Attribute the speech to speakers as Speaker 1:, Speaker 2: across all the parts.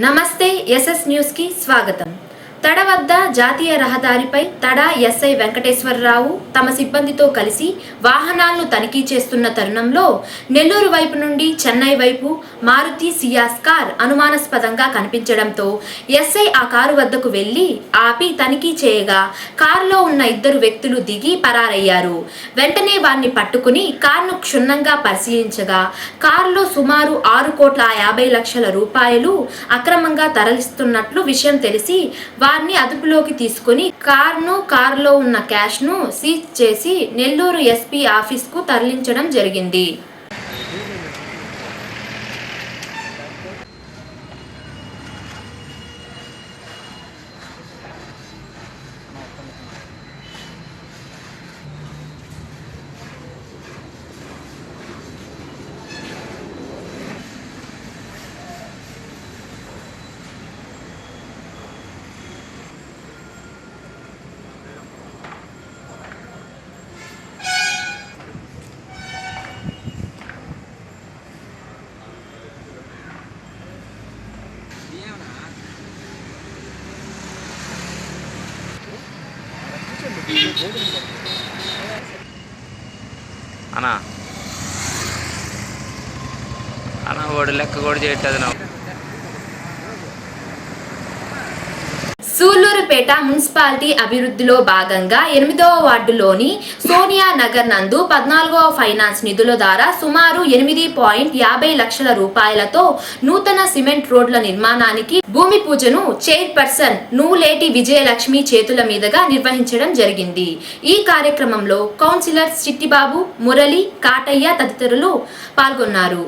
Speaker 1: నమస్తే SS news కి స్వాగతం. తడ వద్ద జాతీయ రహదారిపై తడ ఎస్ఐ వెంకటేశ్వరరావు తమ సిబ్బందితో కలిసి వాహనాలను తనిఖీ చేస్తున్న తరుణంలో నెల్లూరు వైపు నుండి చెన్నై వైపు మారుతి సియాస్ కార్ అనుమానాస్పదంగా కనిపించడంతో ఎస్ఐ ఆ కారు వద్దకు వెళ్లి ఆపి తనిఖీ చేయగా కారులో ఉన్న ఇద్దరు వ్యక్తులు దిగి పరారయ్యారు. వెంటనే వారిని పట్టుకుని కారును క్షుణ్ణంగా పరిశీలించగా కారులో సుమారు 6,50,00,000 రూపాయలు అక్రమంగా తరలిస్తున్నట్లు విషయం తెలిసి వారిని అదుపులోకి తీసుకుని కారులో ఉన్న క్యాష్ ను సీజ్ చేసి నెల్లూరు ఎస్పీ ఆఫీస్ కు తరలించడం జరిగింది.
Speaker 2: అన్నా వాడు లెక్క కూడా చేయట్లేదు.
Speaker 1: సూళ్లూరుపేట మున్సిపాలిటీ అభివృద్ధిలో భాగంగా 8వ వార్డులోని సోనియా నగర్ నందు 14వ ఫైనాన్స్ నిధుల ద్వారా సుమారు 8.50 రూపాయలతో నూతన సిమెంట్ రోడ్ల నిర్మాణానికి భూమి పూజను చైర్పర్సన్ నూలేటి విజయలక్ష్మి చేతుల మీదుగా నిర్వహించడం జరిగింది. ఈ కార్యక్రమంలో కౌన్సిలర్స్ చిట్టిబాబు, మురళి, కాటయ్య తదితరులు పాల్గొన్నారు.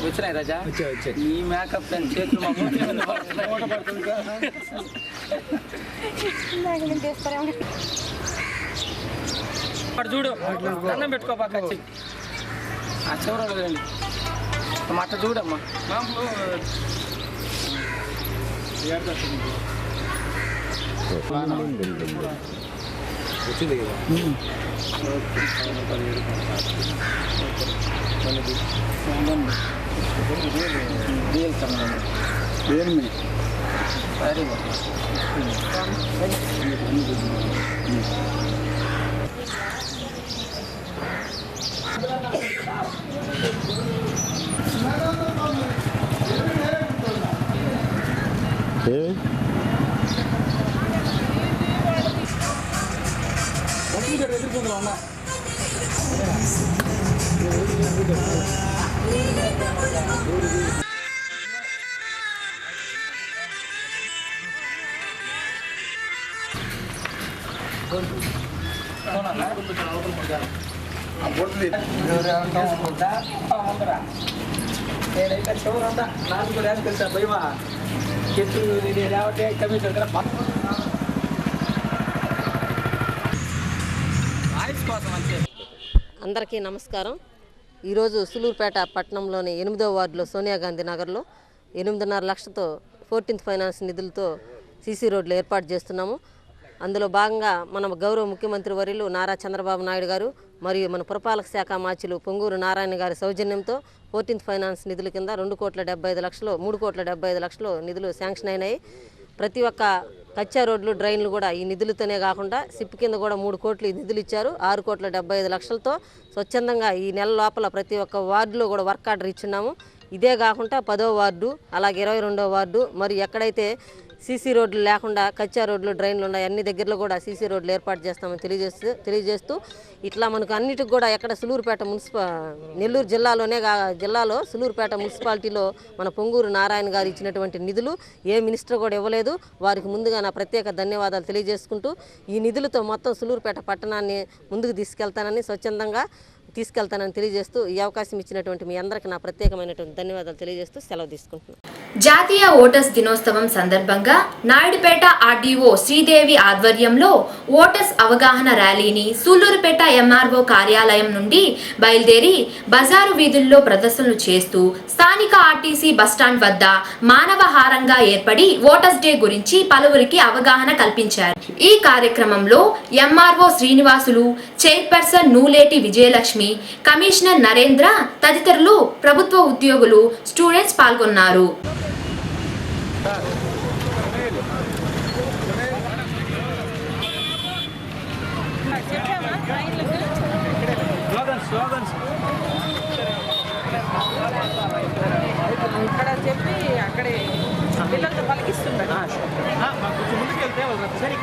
Speaker 3: వచ్చినాయి రాజా ఈ మేకప్ చేతులు చూడు అన్నం పెట్టుకోపాక ఆ చివరి మాట చూడమ్మా వచ్చింది కదా నేనైతే చివరంతా నాకు కూడా వేసుకెళ్తా భయమా చెట్టు లేవటే కమిటీ
Speaker 4: అందరికీ నమస్కారం. ఈరోజు సూళ్లూరుపేట పట్టణంలోని 8వ వార్డులో సోనియా గాంధీ నగర్లో 8.5 లక్షలతో 14th ఫైనాన్స్ నిధులతో సీసీ రోడ్లు ఏర్పాటు చేస్తున్నాము. అందులో భాగంగా మన గౌరవ ముఖ్యమంత్రి వర్యులు నారా చంద్రబాబు నాయుడు గారు మరియు మన పురపాలక శాఖ మాచిలు పొంగూరు నారాయణ గారి సౌజన్యంతో 14th ఫైనాన్స్ నిధుల కింద 2,75,00,000 3,75,00,000 నిధులు శాంక్షన్ అయినాయి. ప్రతి ఒక్క కచ్చా రోడ్లు, డ్రైన్లు కూడా ఈ నిధులతోనే కాకుండా సిప్ కింద కూడా 3 కోట్లు నిధులు ఇచ్చారు. 6,75,00,000తో స్వచ్ఛందంగా ఈ నెల లోపల ప్రతి ఒక్క వార్డులో కూడా వర్క్ ఆర్డర్ ఇచ్చున్నాము. ఇదే కాకుండా 10వ వార్డు, అలాగే 22వ వార్డు మరియు ఎక్కడైతే సీసీ రోడ్లు లేకుండా కచ్చా రోడ్లు, డ్రైన్లు ఉన్నాయి అన్ని దగ్గరలో కూడా సీసీ రోడ్లు ఏర్పాటు చేస్తామని తెలియజేస్తూ ఇట్లా మనకు అన్నిటికి కూడా ఎక్కడ సూళ్లూరుపేట నెల్లూరు జిల్లాలో సూళ్లూరుపేట మున్సిపాలిటీలో మన పొంగూరు నారాయణ గారు ఇచ్చినటువంటి నిధులు ఏ మినిస్టర్ కూడా ఇవ్వలేదు. వారికి ముందుగా నా ప్రత్యేక ధన్యవాదాలు తెలియజేసుకుంటూ ఈ నిధులతో మొత్తం సూళ్లూరుపేట పట్టణాన్ని ముందుకు తీసుకెళ్తానని తెలియజేస్తూ ఈ అవకాశం ఇచ్చినటువంటి మీ అందరికీ నా ప్రత్యేకమైనటువంటి ధన్యవాదాలు తెలియజేస్తూ సెలవు తీసుకుంటున్నాను.
Speaker 1: జాతీయ ఓటర్స్ దినోత్సవం సందర్భంగా నాయుడుపేట ఆర్డీఓ శ్రీదేవి ఆధ్వర్యంలో ఓటర్స్ అవగాహన ర్యాలీని సూళ్లూరుపేట ఎంఆర్ఓ కార్యాలయం నుండి బయలుదేరి బజారు వీధుల్లో ప్రదర్శనలు చేస్తూ స్థానిక ఆర్టీసీ బస్టాండ్ వద్ద మానవహారంగా ఏర్పడి ఓటర్స్ డే గురించి పలువురికి అవగాహన కల్పించారు. ఈ కార్యక్రమంలో MRO Srinivasulu, chairperson Nuleti Vijayalakshmi, commissioner Narendra తదితరులు ప్రభుత్వ ఉద్యోగులు, స్టూడెంట్స్ పాల్గొన్నారు.
Speaker 5: ఇక్కడ చెప్పి అక్కడే పిల్లలతో పలికిస్తుంటారు.
Speaker 3: ముందుకెళ్తే ఒకసారి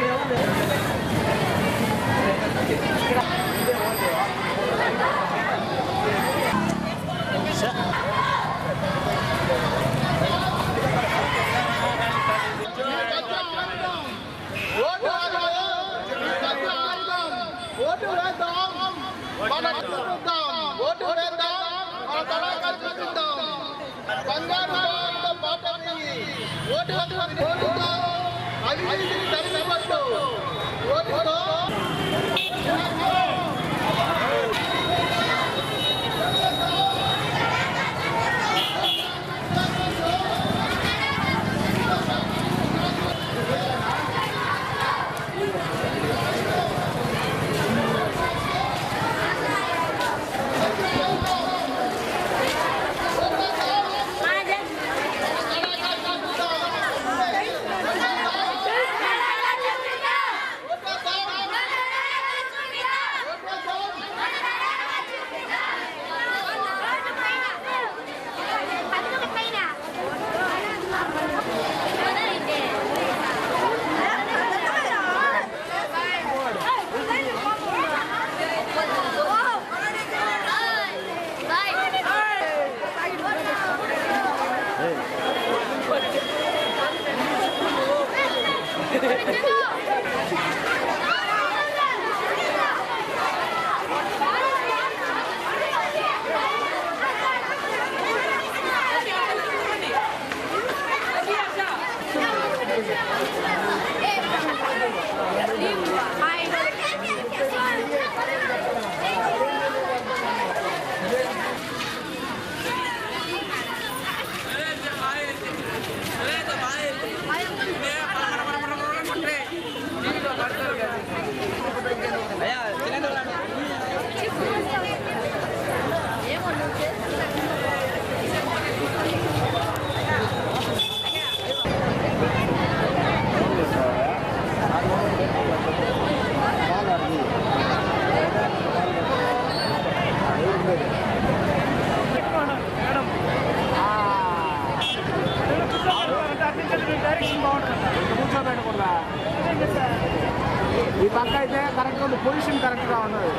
Speaker 3: ఈ పక్క అయితే కరెక్ట్గా ఉంది, పొజిషన్ కరెక్ట్గా ఉండదు.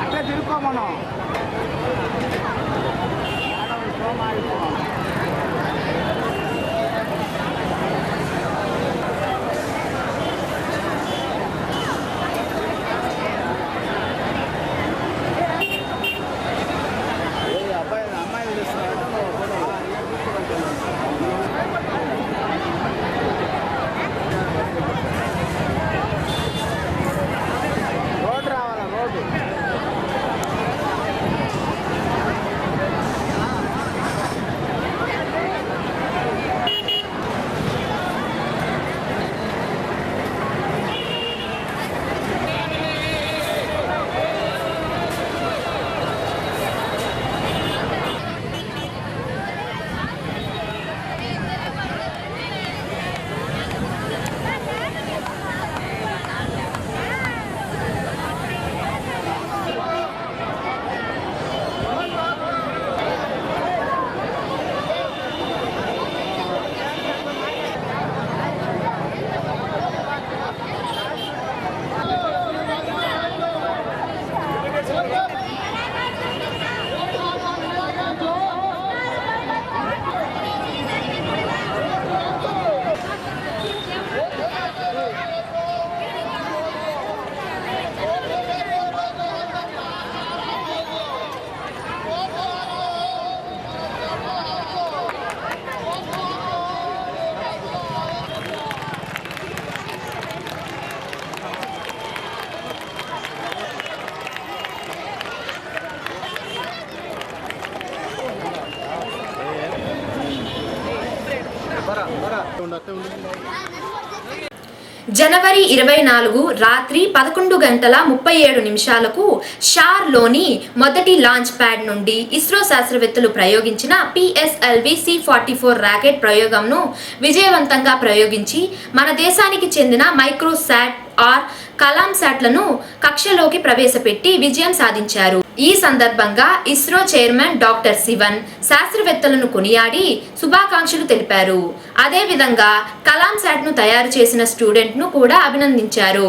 Speaker 3: అట్లే తిరుక్కో మనం.
Speaker 1: జనవరి 24 రాత్రి 11:37 షార్లోని మొదటి లాంచ్ ప్యాడ్ నుండి ఇస్రో శాస్త్రవేత్తలు ప్రయోగించిన PSLV C-44 రాకెట్ ప్రయోగంను విజయవంతంగా ప్రయోగించి మన దేశానికి చెందిన మైక్రోసాట్ ఆర్ కలాం శాట్లను కక్షలోకి ప్రవేశపెట్టి విజయం సాధించారు. ఈ సందర్భంగా ఇస్రో చైర్మన్ డాక్టర్ శివన్ శాస్త్రవేత్తలను కొనియాడి శుభాకాంక్షలు తెలిపారు. అదేవిధంగా కలాం శాట్ ను తయారు చేసిన స్టూడెంట్ ను కూడా అభినందించారు.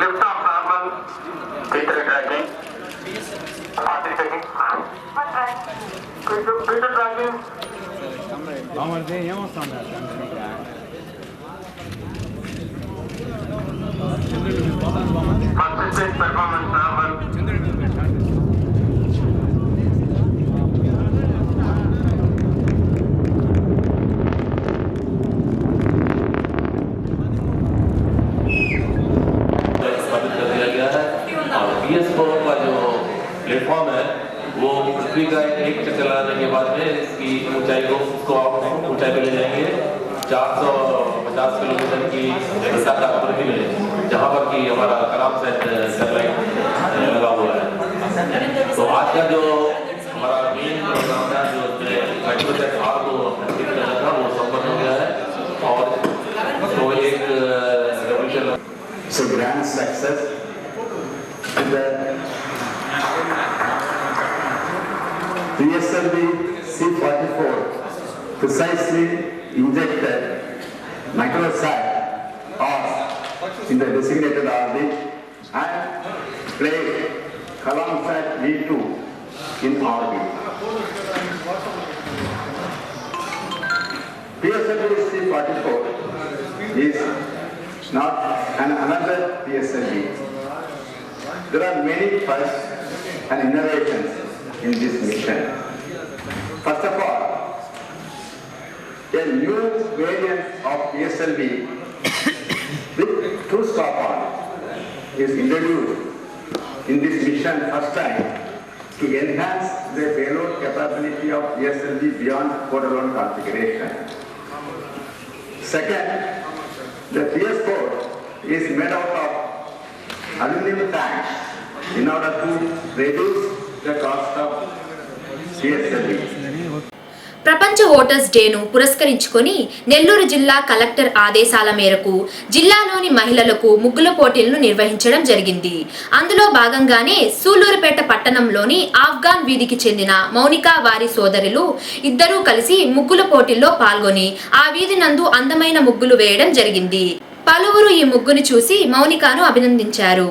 Speaker 6: Lift off normal. Peter tracking. 40 seconds. Peter tracking. First stage performance normal.
Speaker 7: Platform है वो पृथ्वी का एक चक्कर लगाने के बाद में इसकी ऊंचाई को उसको आप ऊंचाई पे ले जाएंगे 450 किलोमीटर की वृत्ताकार पृथ्वी में, जहाँ पर कि हमारा कलाम सैटेलाइट लगा हुआ है। तो आज का जो हमारा मेन प्रोग्राम था, जो माइक्रोसैट आर को एक्टिव करना था, वो संपन्न हो गया है और तो एक revolution
Speaker 6: grand success PSLV C-44 precisely injected microsat in the designated orbit and played Kalamsat V2 in orbit. PSLV C-44 is not another PSLV. There are many firsts and innovations in this mission. First of all, a new variant of PSLV with true stop-on is introduced in this mission first time to enhance the payload capability of PSLV beyond quarter-round configuration. Second, the PS4 is made out of aluminum tanks in order to reduce the cost of PSLV.
Speaker 1: ప్రపంచ voters డేను పురస్కరించుకొని నెల్లూరు జిల్లా collector ఆదేశాల మేరకు జిల్లాలోని మహిళలకు ముగ్గుల పోటీలను నిర్వహించడం జరిగింది. అందులో భాగంగానే సూలూరుపేట పట్టణంలోని ఆఫ్ఘాన్ వీధికి చెందిన మౌనిక వారి సోదరులు ఇద్దరూ కలిసి ముగ్గుల పోటీల్లో పాల్గొని ఆ వీధి నందు అందమైన ముగ్గులు వేయడం జరిగింది. పలువురు ఈ ముగ్గును చూసి మౌనికను అభినందించారు.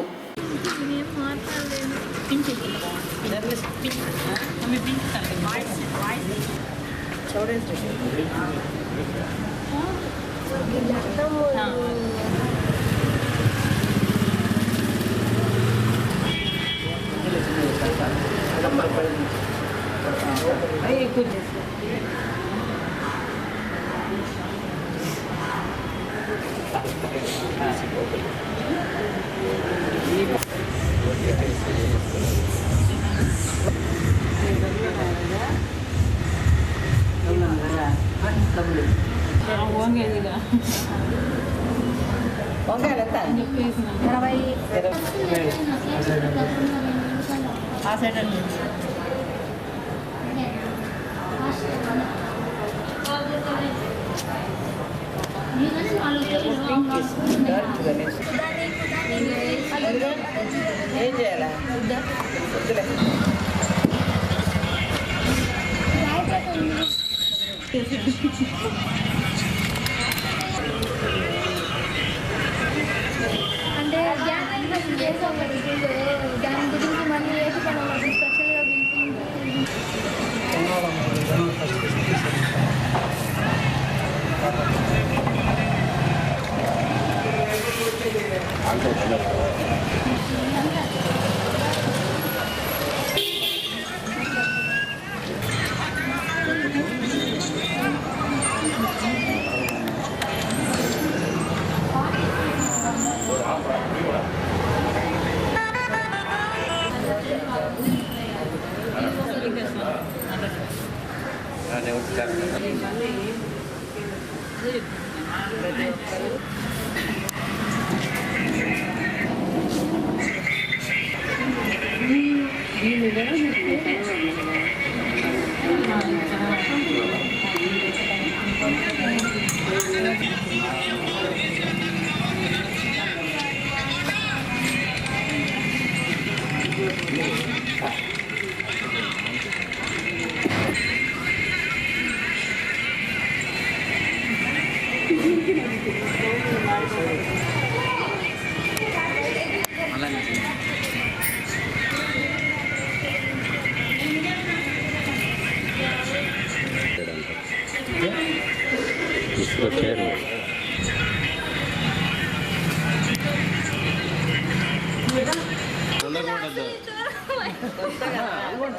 Speaker 5: ఏం చేయాలా
Speaker 8: అంటే చేసాం దాని గురించి మళ్ళీ వేసి పడాలి స్పెషల్గా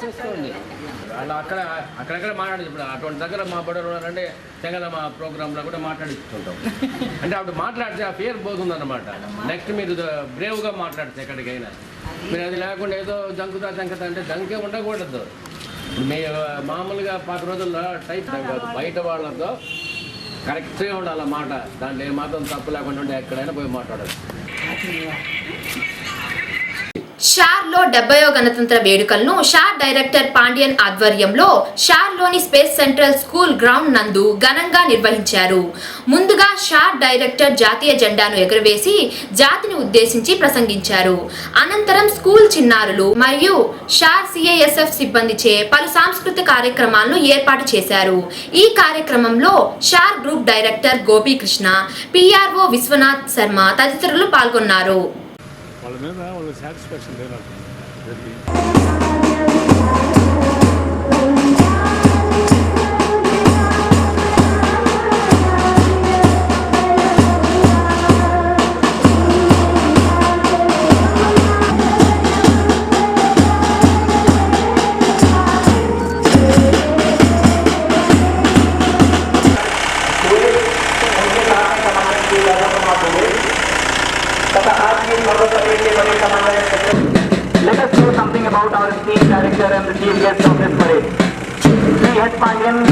Speaker 3: చేసుకోండి. అలా అక్కడక్కడ మాట్లాడచ్చు. ఇప్పుడు అటువంటి దగ్గర మా బడులు అంటే తెగల మా ప్రోగ్రాంలో కూడా మాట్లాడిస్తుంటాం. అంటే అప్పుడు మాట్లాడితే ఆ ఫియర్ పోతుందన్నమాట. నెక్స్ట్ మీరు బ్రేవ్గా మాట్లాడితే ఎక్కడికైనా. మీరు అది లేకుండా ఏదో జంకుతా అంటే జంకే ఉండకూడదు. మీ మామూలుగా 10 రోజుల్లో టైప్ కాదు, బయట వాళ్ళతో కరెక్ట్గా ఉండాలి మాట. దాంట్లో ఏమాత్రం తప్పు లేకుండా ఉంటే ఎక్కడైనా పోయి మాట్లాడాలి.
Speaker 1: షార్లో 70వ గణతంత్ర వేడుకలను షార్ డైరెక్టర్ పాండ్యన్ ఆధ్వర్యంలో షార్లోని స్పేస్ సెంట్రల్ స్కూల్ గ్రౌండ్ నందు ఘనంగా నిర్వహించారు. ముందుగా షార్ డైరెక్టర్ జాతీయ జెండాను ఎగురవేసి జాతిని ఉద్దేశించి ప్రసంగించారు. అనంతరం స్కూల్ చిన్నారులు మరియు షార్ సిఐఎస్ఎఫ్ సిబ్బందిచే పలు సాంస్కృతిక కార్యక్రమాలను ఏర్పాటు చేశారు. ఈ కార్యక్రమంలో SHAR group director Gopikrishna, PRO Vishwanath Sharma తదితరులు పాల్గొన్నారు.
Speaker 9: వాళ్ళ మీద వాళ్ళ సాటిస్ఫాక్షన్ లేనట్టు Let us know something about our team director and the chief guest of this parade. Sri H. Pandian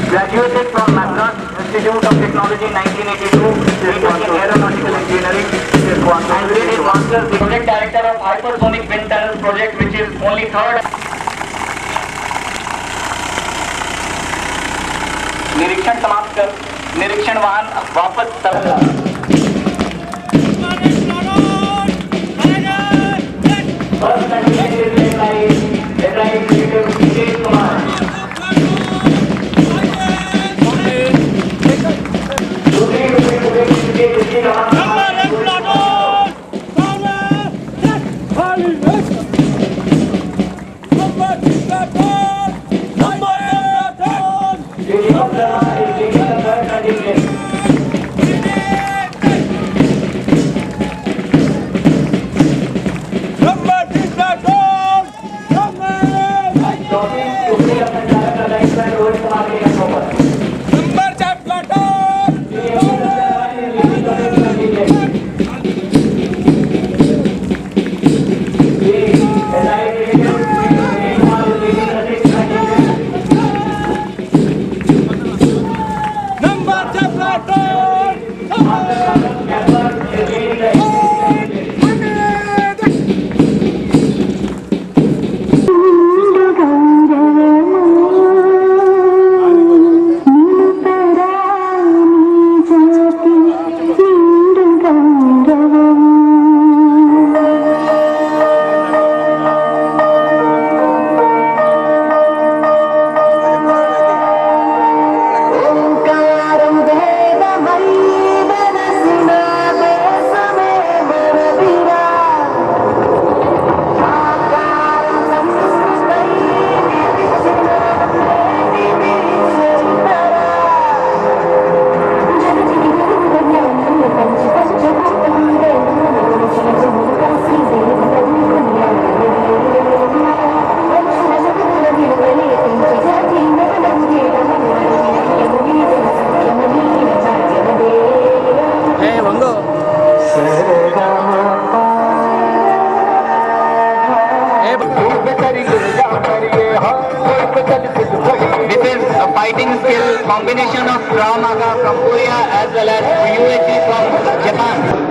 Speaker 9: graduated from Madras Institute of Technology in 1982, in aeronautical engineering, and did his master's project director of hypersonic wind tunnel project, which is only third. निरीक्षण समाप्त कर निरीक्षण वाहन वापस This is a fighting skill combination of Krav Maga from Korea as well as UAC from Japan.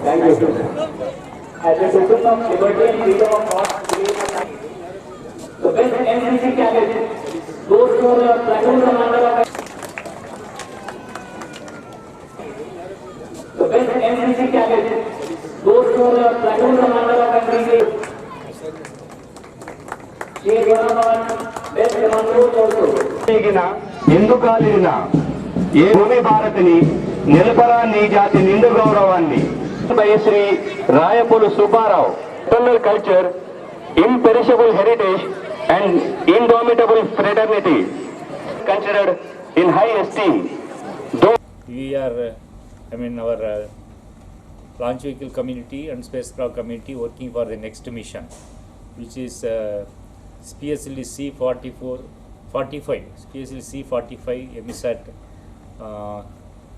Speaker 9: Thank you. As a token of liberty and freedom of thought, the best NCC cadet goes to the platoon commander of the best NCC cadet goes to the platoon commander of NCC. She is one of our best commanders also. ఎందుకాలిన ఏ భూమి భారతిని నిలపరా నీ జాతి నిండు గౌరవాన్ని by Sri Rayapulu Subbarao. Eternal culture, imperishable heritage and indomitable fraternity considered in high esteem.
Speaker 10: We are, our launch vehicle community and spacecraft community working for the next mission, which is PSLV C-45, PSLV C-45 EMISAT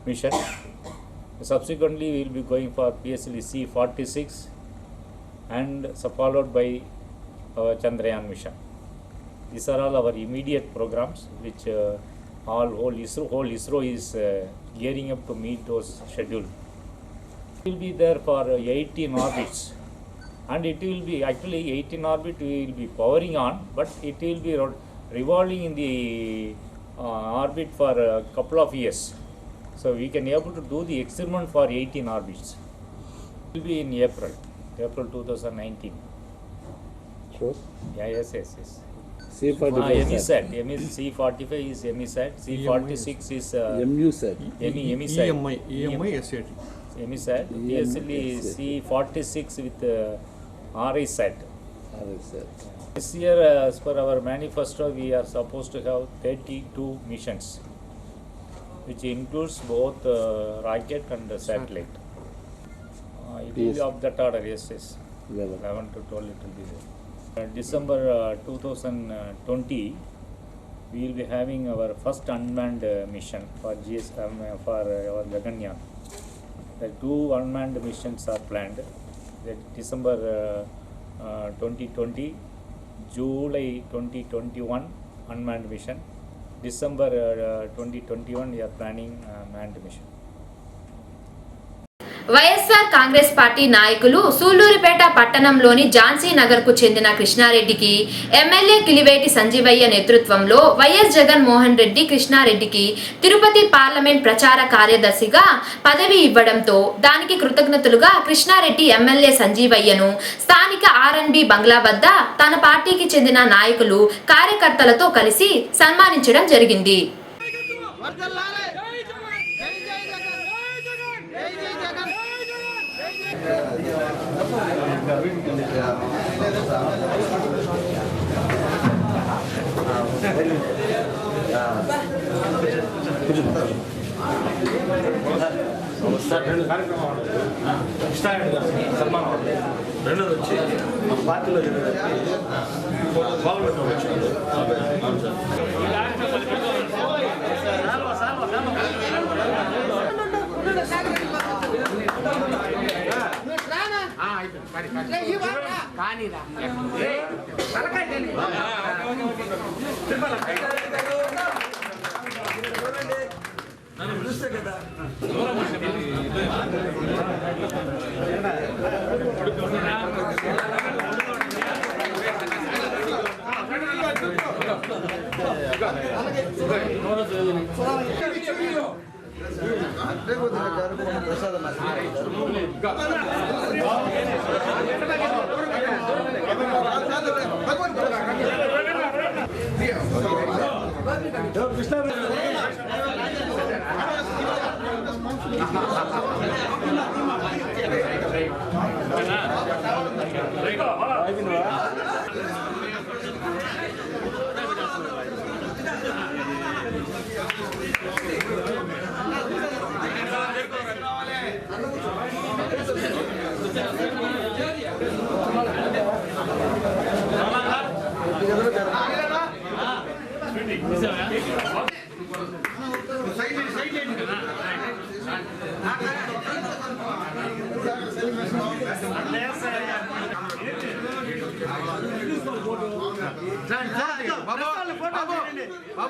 Speaker 10: mission. Subsequently, we will be going for PSLV C-46 and followed by our Chandrayaan mission. These are all our immediate programs, which whole ISRO is gearing up to meet those schedules. It will be there for 18 orbits, and it will be actually 18 orbit we will be powering on, but it will be revolving in the orbit for a couple of years. So we can able to do the experiment for 18 orbits. It will be in April 2019.
Speaker 3: Sure.
Speaker 10: Yeah, yes.
Speaker 3: C-45
Speaker 10: EMISAT. C-45 is EMISAT. C-46 is
Speaker 3: MUSAT.
Speaker 10: EMISAT.
Speaker 11: SAT.
Speaker 10: EMISAT. PSLV C-46 with RISAT. This year, as per our manifesto, we are supposed to have 32 missions, which includes both rocket and satellite. It will be of that order, yes. 11 to 12 it will be there. December 2020, we will be having our first unmanned mission for for our Gaganyaan. The 2 unmanned missions are planned. December 2020, July 2021 unmanned mission. December 2021 we are planning manned mission.
Speaker 1: YSR Congress party నాయకులు సూళ్లూరుపేట పట్టణంలోని ఝాన్సీ నగర్ కు చెందిన కృష్ణారెడ్డికి MLA Kiliveti Sanjeevaiah నేతృత్వంలో YS Jaganmohan Reddy కృష్ణారెడ్డికి Tirupati parliament ప్రచార కార్యదర్శిగా పదవి ఇవ్వడంతో దానికి కృతజ్ఞతలుగా కృష్ణారెడ్డి ఎమ్మెల్యే సంజీవయ్యను స్థానిక ఆర్ఎన్బి బంగ్లా వద్ద తన పార్టీకి చెందిన నాయకులు కార్యకర్తలతో కలిసి సన్మానించడం జరిగింది.
Speaker 11: రెండోది వచ్చి మా పార్టీలో నన్ను పిలుస్తే కదా బాబు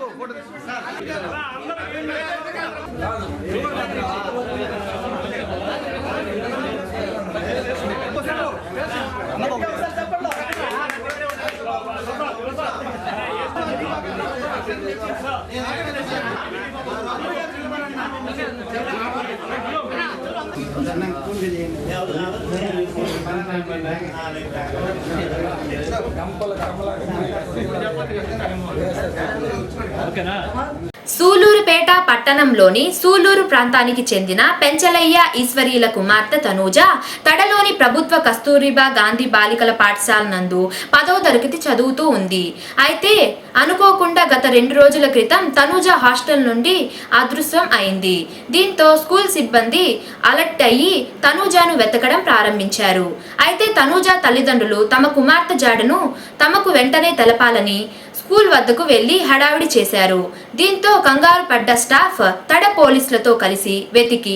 Speaker 1: సూలూరుపేట పట్టణంలోని సూలూరు ప్రాంతానికి చెందిన పెంచలయ్య ఈశ్వరీల కుమార్తె తనూజ తడలోని ప్రభుత్వ కస్తూరిబా గాంధీ బాలికల పాఠశాల నందు 10వ తరగతి చదువుతూ ఉంది. అయితే అనుకోకుండా గత 2 రోజుల క్రితం తనూజ హాస్టల్ నుండి అదృశ్యం అయింది. దీంతో స్కూల్ సిబ్బంది అలర్ట్ అయ్యి తనూజను వెతకడం ప్రారంభించారు. అయితే తనూజ తల్లిదండ్రులు తమ కుమార్తె జాడను తమకు వెంటనే తెలపాలని స్కూల్ వద్దకు వెళ్లి హడావిడి చేశారు. దీంతో కంగారు పడ్డ స్టాఫ్ తడ పోలీసులతో కలిసి వెతికి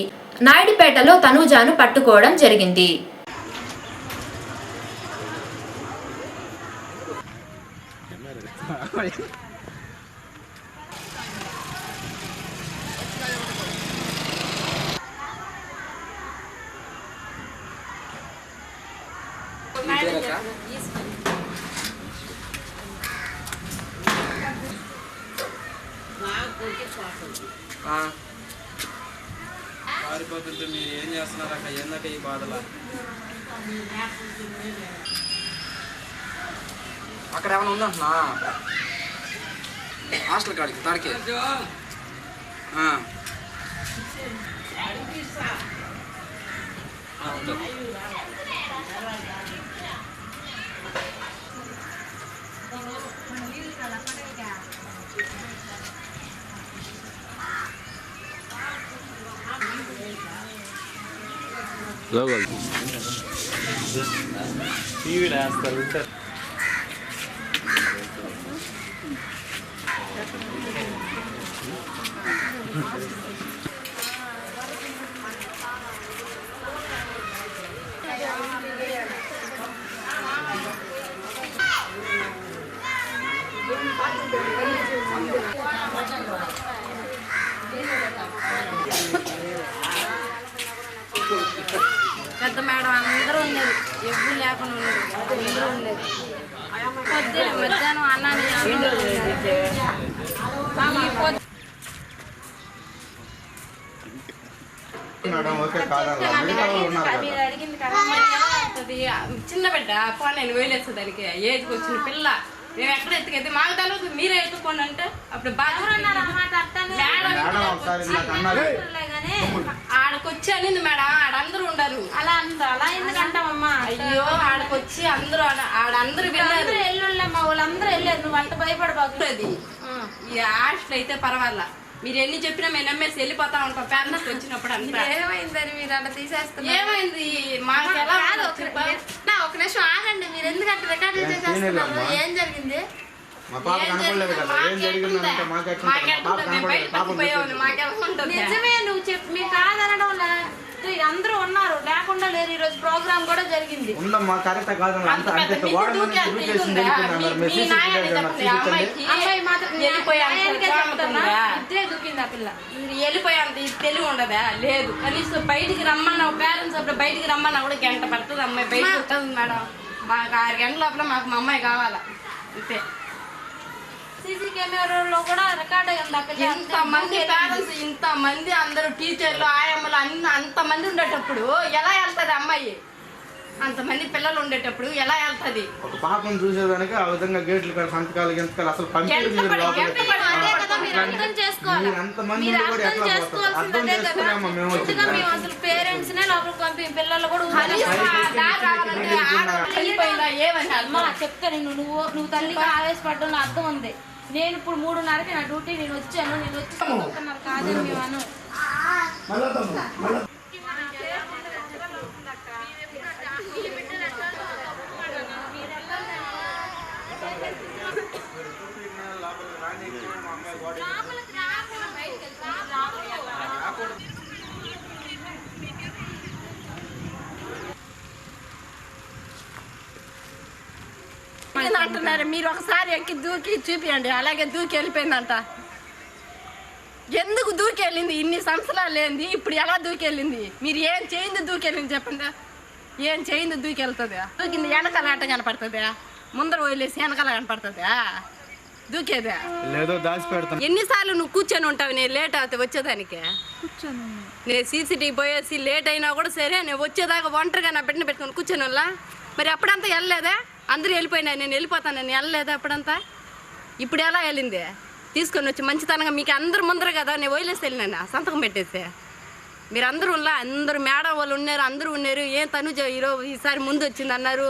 Speaker 1: నాయుడుపేటలో తనూజను పట్టుకోవడం జరిగింది.
Speaker 12: పారిపోతుంటే మీరు ఏం చేస్తున్నారు అక్కడ? ఎందుకు ఈ బాధలు? అక్కడ ఏమైనా ఉందంటున్నా హాస్టల్ కాడికి తాడికి
Speaker 2: టీవీలో వేస్తారు ఉంటారు.
Speaker 13: పెద్ద మేడం అందరూ ఉన్నారు, ఎవ్వరు లేకుండా ఉన్నారు, అందరూ ఉన్నారు. మధ్యాహ్నం అన్నాన్ని మీరు అడిగింది కదా, చిన్న బిడ్డ ఫోన్ నేను వేలేస్తుంది దానికి ఏజ్కి వచ్చిన పిల్ల. మేము ఎక్కడ ఎత్తుకెళ్తే మాకు తెలియదు, మీరే ఎత్తుకోండి అంటే అప్పుడు ఆడకొచ్చి అనింది మేడం. ఆడందరూ ఉండరు. అలా ఎందుకంటామమ్మా? అయ్యో ఆడకొచ్చి అందరూ ఆడందరూ వెళ్ళారు, ఎల్లుళ్ళమ్మా వాళ్ళందరూ వెళ్ళారు. నువ్వు అంత భయపడబోతుంది. ఈ హాస్టల్ అయితే పర్వాలా, మీరు ఎన్ని చెప్పినా మేము నమ్మేసి వెళ్ళిపోతా ఉంటాం. పేరెంట్స్ వచ్చినప్పుడు అంతా ఏమైందని మీరు అలా తీసేస్తున్నారు? ఏమైంది మాకు ఎలా? ఒక నిమిషం ఆగండి, మీరు ఎందుకంటే రికార్డులు చేసేస్తున్నారు? ఏం జరిగింది? నిజమే నువ్వు చెప్పి మీరు కాదనడం. అందరూ ఉన్నారు, లేకుండా లేరు. ఈ రోజు ప్రోగ్రామ్ కూడా జరిగింది. ఇద్దరే దూకింది ఆ పిల్ల. వెళ్ళిపోయాంత తెలివి ఉండదా? లేదు. కనీసం బయటికి రమ్మన్నా పేరెంట్స్ అప్పుడు బయటికి రమ్మన్నా కూడా గంట పడుతుంది. అమ్మాయి బయటకు ఉంటుంది మేడం. మాకు 6 గంటల లోపల మాకు మా అమ్మాయి కావాలా అంతే. సీసీ కెమెరాలో కూడా రికార్డ్ అయ్యింది. ఇంతమంది పేరెంట్స్, ఇంతమంది అందరూ టీచర్లు, ఆయమ్మలు అంతమంది ఉండేటప్పుడు ఎలా వెళ్తుంది అమ్మాయి? అంతమంది పిల్లలు ఉండేటప్పుడు ఎలా వెళ్తుంది?
Speaker 14: ఒక పాపను చూసేదానికి ఆ విధంగా గేట్లు సంతకాలు గెంతకాలు అసలు
Speaker 13: అసలు పేరెంట్స్ నే లోపలికి పంపి పిల్లలు కూడా చెప్తాను. నువ్వు తల్లిగా ఆవేశపడ్డం అర్థం ఉంది. నేను ఇప్పుడు 3:30కి నా డ్యూటీ నేను వచ్చాను. నేను వచ్చి కాదని మేము అంటున్నారు. మీరు ఒకసారి ఎక్కి దూకి చూపియండి. అలాగే దూకి వెళ్ళిపోయిందంట. ఎందుకు దూకెళ్ళింది? ఇన్ని సంవత్సరాలు లేనిది ఇప్పుడు ఎలా దూకెళ్ళింది? మీరు ఏం చేయింది దూకెళ్ళింది చెప్పండి. ఏం చేయింది దూకెళ్తుందా? దూకింది వెనకాల ఆట కనపడుతుందా? ముందర వదిలేసి వెనకాల కనపడుతుందా? దూకేదా?
Speaker 14: లేదో దాచి పెడతాను.
Speaker 13: ఎన్నిసార్లు నువ్వు కూర్చొని ఉంటావు? నేను లేట్ అవుతా వచ్చేదానికి. నేను సీసీటీవీ పోయేసి లేట్ అయినా కూడా సరే నేను వచ్చేదాకా ఒంటరిగా నా బిడ్డను పెట్టుకుని కూర్చొని మరి అప్పుడంతా వెళ్ళలేదా? అందరూ వెళ్ళిపోయినా నేను వెళ్ళిపోతాను, నేను వెళ్ళలేదా అప్పుడంతా? ఇప్పుడు ఎలా వెళ్ళింది? తీసుకొని వచ్చి మంచితనంగా మీకు అందరు ముందర కదా నేను వదిలేసి వెళ్ళినా సంతకం పెట్టేస్తే. మీరు అందరూ మేడం వాళ్ళు ఉన్నారు, అందరూ ఉన్నారు. ఏం తనుజ ఈసారి ముందు వచ్చింది అన్నారు.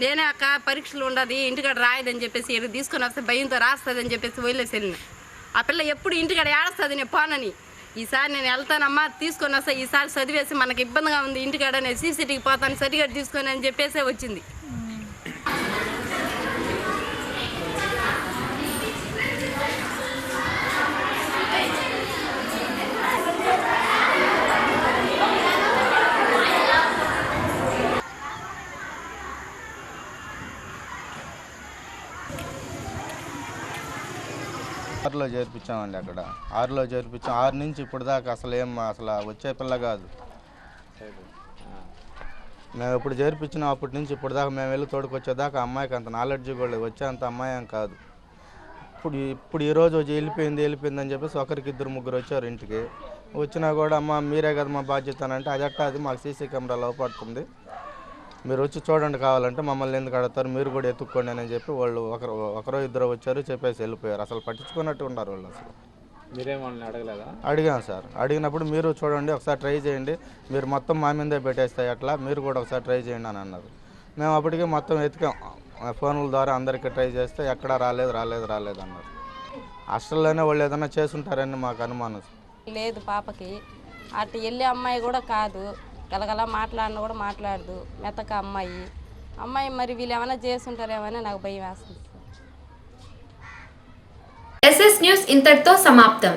Speaker 13: నేనే అక్క పరీక్షలు ఉండదు ఇంటికాడ రాయదని చెప్పేసి తీసుకొని వస్తే భయంతో రాస్తుందని చెప్పేసి వదిలేసి వెళ్ళిన. ఆ పిల్ల ఎప్పుడు ఇంటికాడ ఏడుస్తుంది నేను పోనని. ఈసారి నేను వెళ్తానమ్మా తీసుకొని వస్తా, ఈసారి చదివేసి మనకి ఇబ్బందిగా ఉంది ఇంటికాడ, నేను సీసీటీకి పోతాను సర్టిఫికేట్ తీసుకొని అని చెప్పేసే వచ్చింది.
Speaker 14: ఆరులో చేర్పించామండి. అక్కడ 6లో చేర్పించాం. 6 నుంచి ఇప్పుడు దాకా అసలు వచ్చే పిల్ల కాదు. మేము ఎప్పుడు చేర్పించినాం అప్పటి నుంచి ఇప్పుడు దాకా మేము వెళ్ళి తోడుకొచ్చేదాకా అమ్మాయికి అంత నాలెడ్జ్ కూడా వచ్చే అంత అమ్మాయి ఏం కాదు. ఇప్పుడు ఈరోజు వచ్చి వెళ్ళిపోయింది అని చెప్పేసి ఒకరికి 2-3 వచ్చారు ఇంటికి. వచ్చినా కూడా అమ్మ మీరే కదా మా బాధ్యత అని అంటే అది మాకు సీసీ కెమెరాలో అవపడుతుంది, మీరు వచ్చి చూడండి కావాలంటే మమ్మల్ని ఎందుకు అడుగుతారు, మీరు కూడా ఎత్తుక్కోండి అని చెప్పి వాళ్ళు ఒకరో ఇద్దరు వచ్చారు చెప్పేసి వెళ్ళిపోయారు. అసలు పట్టించుకున్నట్టు ఉన్నారు వాళ్ళు. అసలు
Speaker 2: మీరేమన్నా అడగలేదా?
Speaker 14: అడిగాం సార్. అడిగినప్పుడు మీరు చూడండి ఒకసారి ట్రై చేయండి, మీరు మొత్తం మా మీదే పెట్టేస్తాయి అట్లా, మీరు కూడా ఒకసారి ట్రై చేయండి అని అన్నారు. మేము అప్పటికే మొత్తం ఎతికాం, ఫోన్ల ద్వారా అందరికీ ట్రై చేస్తే ఎక్కడా రాలేదు అన్నారు. హాస్టల్లోనే వాళ్ళు ఏదైనా చేసుంటారని మాకు అనుమానం.
Speaker 13: లేదు పాపకి అటు వెళ్ళే అమ్మాయి కూడా కాదు, గలగల మాట్లాడిన కూడా మాట్లాడదు, మెత్తక అమ్మాయి మరి వీళ్ళు ఏమైనా చేస్తుంటారేమని నాకు భయం వేస్తుంది.
Speaker 1: ఎస్ఎస్ న్యూస్ ఇంతటితో సమాప్తం.